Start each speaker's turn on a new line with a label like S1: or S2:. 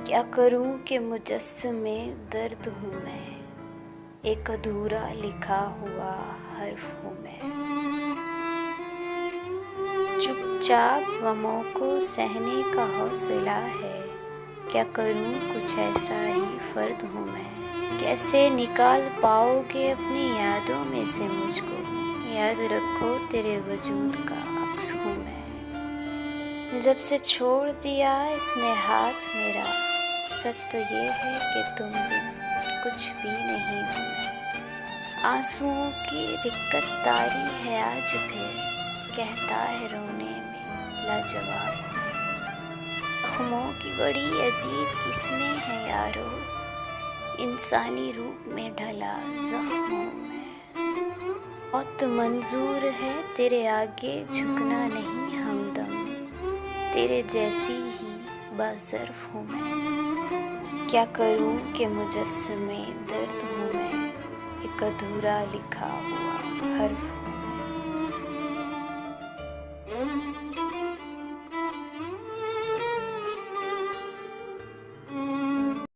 S1: क्या करूं कि मुजस्समे दर्द हूँ मैं, एक अधूरा लिखा हुआ हर्फ हूँ मैं। चुपचाप गमों को सहने का हौसला है, क्या करूं कुछ ऐसा ही फर्द हूँ मैं। कैसे निकाल पाओगे अपनी यादों में से मुझको, याद रखो तेरे वजूद का अक्स हूँ मैं। जब से छोड़ दिया इसने हाथ मेरा, सच तो ये है कि तुम बिन कुछ भी नहीं हूँ मैं। आंसुओं की रिक्कत तारी है आज भी, कहता है रोने में लाजवाब हूँ मैं। ख़मों की बड़ी अजीब किस्में हैं यारो, इंसानी रूप में ढला ज़ख्म हूँ मैं। बहुत मंजूर है तेरे आगे झुकना नहीं हमदम, तेरे जैसी ही बाज़र्फ हूँ मैं। क्या करूं कि मुजस्समे दर्द हूँ मैं, एक अधूरा लिखा हुआ हर्फ हूँ।